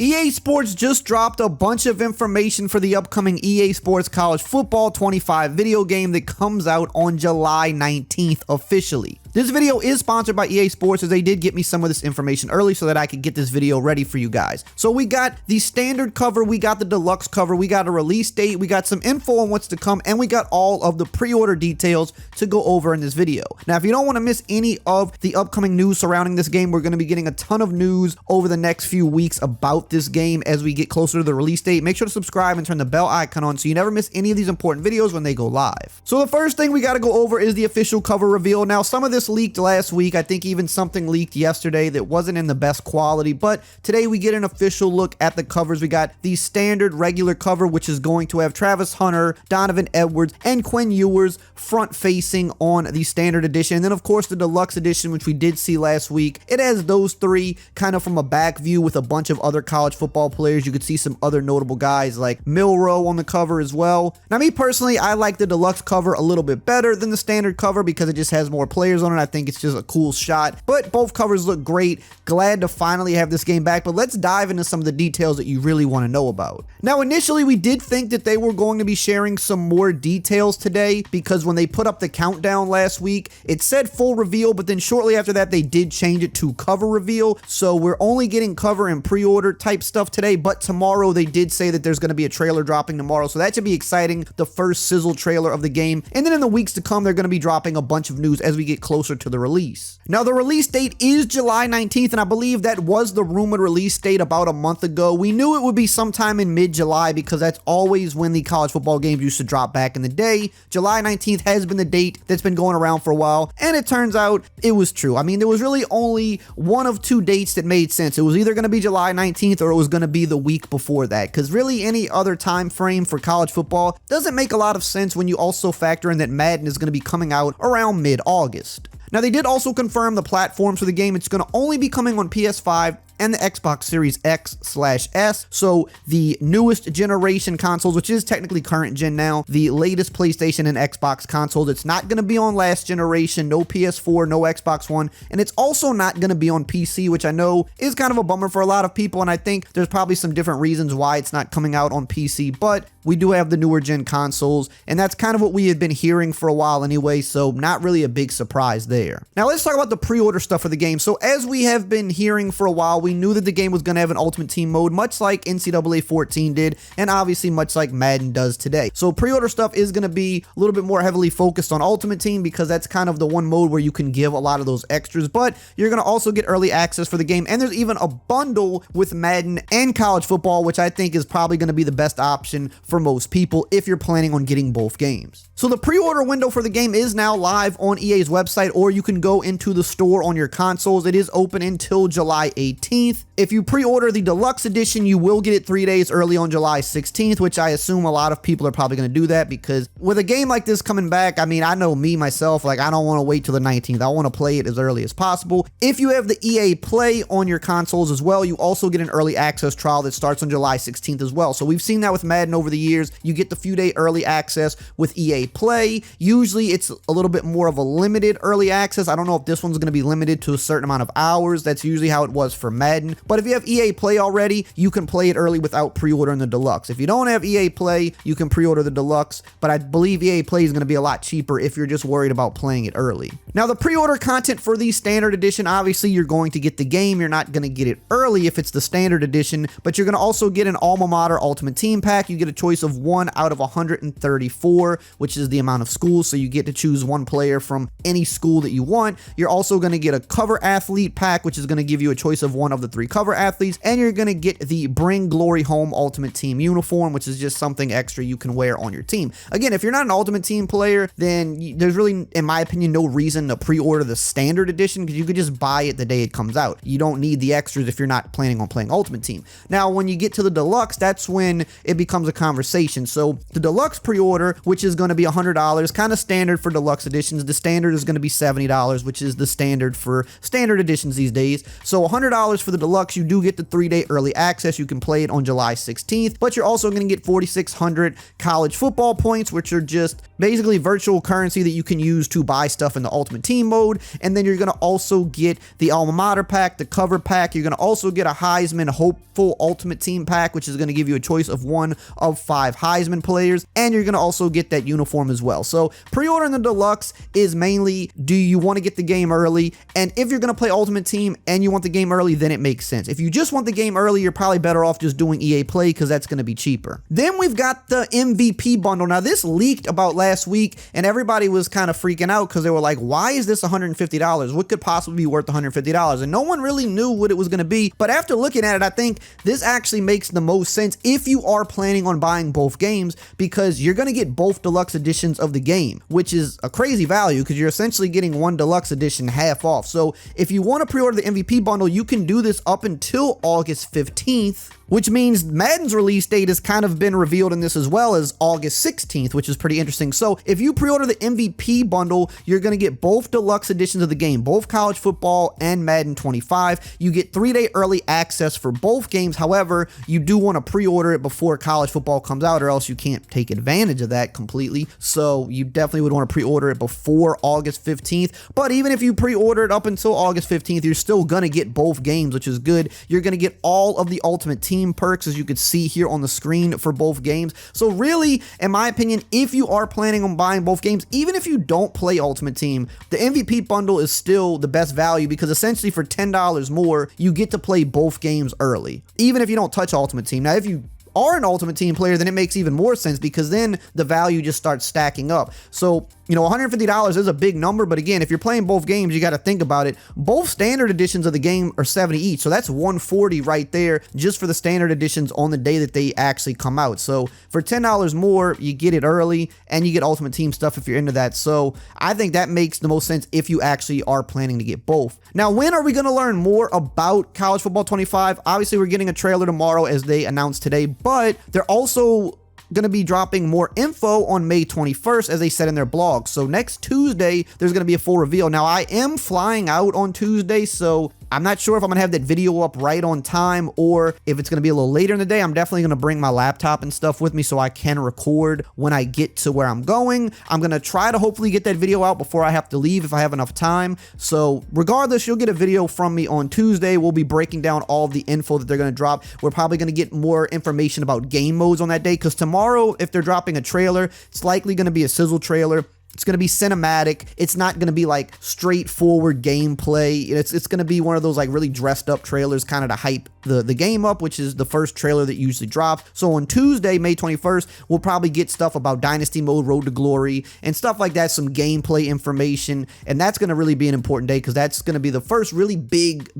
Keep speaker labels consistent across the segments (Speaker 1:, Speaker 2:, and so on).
Speaker 1: EA Sports just dropped a bunch of information for the upcoming EA Sports College Football 25 video game that comes out on July 19th officially. This video is sponsored by EA Sports, as they did get me some of this information early so that I could get this video ready for you guys. So we got the standard cover, we got the deluxe cover, we got a release date, we got some info on what's to come, and we got all of the pre-order details to go over in this video. Now, if you don't want to miss any of the upcoming news surrounding this game, we're going to be getting a ton of news over the next few weeks about this game as we get closer to the release date. Make sure to subscribe and turn the bell icon on so you never miss any of these important videos when they go live. So the first thing we got to go over is the official cover reveal. Now, some of this leaked last week. I think even something leaked yesterday that wasn't in the best quality, but today we get an official look at the covers. We got the standard regular cover, which is going to have Travis Hunter, Donovan Edwards, and Quinn Ewers front facing on the standard edition. And then of course the deluxe edition, which we did see last week, it has those three kind of from a back view with a bunch of other college football players. You could see some other notable guys like Milroe on the cover as well. Now, me personally, I like the deluxe cover a little bit better than the standard cover because it just has more players on it. I think it's just a cool shot, but both covers look great. Glad to finally have this game back, but let's dive into some of the details that you really want to know about. Now, initially we did think that they were going to be sharing some more details today because when they put up the countdown last week, it said full reveal, but then shortly after that they did change it to cover reveal. So we're only getting cover and pre-order type stuff today, but tomorrow they did say that there's going to be a trailer dropping tomorrow, so that should be exciting, the first sizzle trailer of the game. And then in the weeks to come, they're going to be dropping a bunch of news as we get closer to the release. Now, the release date is July 19th, and I believe that was the rumored release date about a month ago. We knew it would be sometime in mid-July because that's always when the college football games used to drop back in the day. July 19th has been the date that's been going around for a while, and it turns out it was true. I mean, there was really only one of two dates that made sense. It was either going to be July 19th or it was going to be the week before that, because really any other time frame for college football doesn't make a lot of sense when you also factor in that Madden is going to be coming out around mid-August. Now, they did also confirm the platforms for the game. It's going to only be coming on PS5 and the Xbox Series X/S, so the newest generation consoles, which is technically current gen now, the latest PlayStation and Xbox consoles. It's not going to be on last generation, no PS4, no Xbox One, and it's also not going to be on PC, which I know is kind of a bummer for a lot of people, and I think there's probably some different reasons why it's not coming out on PC, but we do have the newer gen consoles, and that's kind of what we had been hearing for a while anyway, so not really a big surprise there. Now, let's talk about the pre-order stuff for the game. So as we have been hearing for a while, we knew that the game was going to have an Ultimate Team mode, much like NCAA 14 did, and obviously much like Madden does today. So pre-order stuff is going to be a little bit more heavily focused on Ultimate Team because that's kind of the one mode where you can give a lot of those extras, but you're going to also get early access for the game, and there's even a bundle with Madden and college football, which I think is probably going to be the best option for most people if you're planning on getting both games. So the pre-order window for the game is now live on EA's website, or you can go into the store on your consoles. It is open until July 18th. If you pre-order the deluxe edition, you will get it 3 days early on July 16th, which I assume a lot of people are probably going to do that because with a game like this coming back, I mean, I know me, myself, like I don't want to wait till the 19th. I want to play it as early as possible. If you have the EA Play on your consoles as well, you also get an early access trial that starts on July 16th as well. So we've seen that with Madden over the years. You get the few day early access with EA Play. Usually it's a little bit more of a limited early access. I don't know if this one's going to be limited to a certain amount of hours. That's usually how it was for Madden. But if you have EA Play already, you can play it early without pre-ordering the deluxe. If you don't have EA Play, you can pre-order the deluxe, but I believe EA Play is going to be a lot cheaper if you're just worried about playing it early. Now, the pre-order content for the standard edition, obviously you're going to get the game. You're not going to get it early if it's the standard edition, but you're going to also get an Alma Mater Ultimate Team Pack. You get a choice of 1 out of 134, which is the amount of schools, so you get to choose one player from any school that you want. You're also going to get a cover athlete pack, which is going to give you a choice of 1 of the 3 cover athletes, and you're going to get the Bring Glory Home Ultimate Team uniform, which is just something extra you can wear on your team. Again, if you're not an Ultimate Team player, then there's really, in my opinion, no reason to pre-order the standard edition because you could just buy it the day it comes out. You don't need the extras if you're not planning on playing Ultimate Team. Now, when you get to the deluxe, that's when it becomes a conversation. So the deluxe pre-order, which is going to be $100, kind of standard for deluxe editions. The standard is going to be $70, which is the standard for standard editions these days. So $100 for the deluxe. You do get the 3-day early access. You can play it on July 16th, but you're also going to get 4,600 college football points, which are just basically virtual currency that you can use to buy stuff in the Ultimate Team mode. And then you're going to also get the Alma Mater pack, the cover pack. You're going to also get a Heisman Hopeful Ultimate Team pack, which is going to give you a choice of 1 of 5 Heisman players. And you're going to also get that uniform as well. So pre-ordering the deluxe is mainly, do you want to get the game early? And if you're going to play Ultimate Team and you want the game early, then it makes sense. If you just want the game early, you're probably better off just doing EA Play because that's going to be cheaper. Then we've got the MVP bundle. Now this leaked about last week and everybody was kind of freaking out because they were like, why is this $150? What could possibly be worth $150? And no one really knew what it was going to be. But after looking at it, I think this actually makes the most sense if you are planning on buying both games, because you're going to get both deluxe editions of the game, which is a crazy value because you're essentially getting one deluxe edition half off. So if you want to pre-order the MVP bundle, you can do this up until August 15th, which means Madden's release date has kind of been revealed in this as well as August 16th, which is pretty interesting. So if you pre-order the MVP bundle, you're going to get both deluxe editions of the game, both College Football and Madden 25. You get 3-day early access for both games. However, you do want to pre-order it before College Football comes out, or else you can't take advantage of that completely. So you definitely would want to pre-order it before August 15th. But even if you pre-order it up until August 15th, you're still going to get both games, which is good. You're going to get all of the Ultimate Team perks, as you could see here on the screen, for both games. So really, in my opinion, if you are planning on buying both games, even if you don't play Ultimate Team, the MVP bundle is still the best value, because essentially for $10 more, you get to play both games early, even if you don't touch Ultimate Team. Now, if you are an Ultimate Team player, then it makes even more sense, because then the value just starts stacking up. So, you know, $150 is a big number, but again, if you're playing both games, you got to think about it. Both standard editions of the game are $70 each, so that's $140 right there just for the standard editions on the day that they actually come out. So for $10 more, you get it early, and you get Ultimate Team stuff if you're into that. So I think that makes the most sense if you actually are planning to get both. Now, when are we going to learn more about College Football 25? Obviously, we're getting a trailer tomorrow, as they announced today, but they're also going to be dropping more info on May 21st, as they said in their blog. So next Tuesday, there's going to be a full reveal. Now, I am flying out on Tuesday, so I'm not sure if I'm going to have that video up right on time or if it's going to be a little later in the day. I'm definitely going to bring my laptop and stuff with me so I can record when I get to where I'm going. I'm going to try to hopefully get that video out before I have to leave if I have enough time. So regardless, you'll get a video from me on Tuesday. We'll be breaking down all of the info that they're going to drop. We're probably going to get more information about game modes on that day, because tomorrow, if they're dropping a trailer, it's likely going to be a sizzle trailer. It's going to be cinematic. It's not going to be like straightforward gameplay. It's going to be one of those like really dressed up trailers, kind of to hype the game up, which is the first trailer that usually drops. So on Tuesday, May 21st, we'll probably get stuff about Dynasty Mode, Road to Glory, and stuff like that, some gameplay information. And that's going to really be an important day, because that's going to be the first really big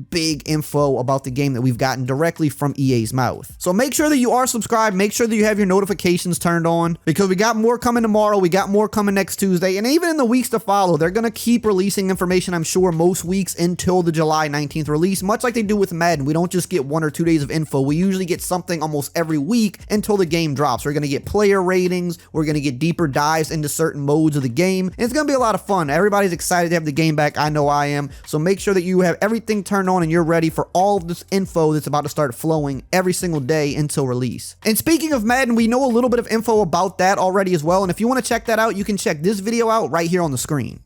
Speaker 1: info about the game that we've gotten directly from EA's mouth. So make sure that you are subscribed. Make sure that you have your notifications turned on, because we got more coming tomorrow. We got more coming next Tuesday. And even in the weeks to follow, they're going to keep releasing information, I'm sure, most weeks until the July 19th release, much like they do with Madden. We don't just get 1 or 2 days of info. We usually get something almost every week until the game drops. We're going to get player ratings. We're going to get deeper dives into certain modes of the game. And it's going to be a lot of fun. Everybody's excited to have the game back. I know I am. So make sure that you have everything turned on and you're ready for all of this info that's about to start flowing every single day until release. And speaking of Madden, we know a little bit of info about that already as well. And if you want to check that out, you can check this video out right here on the screen.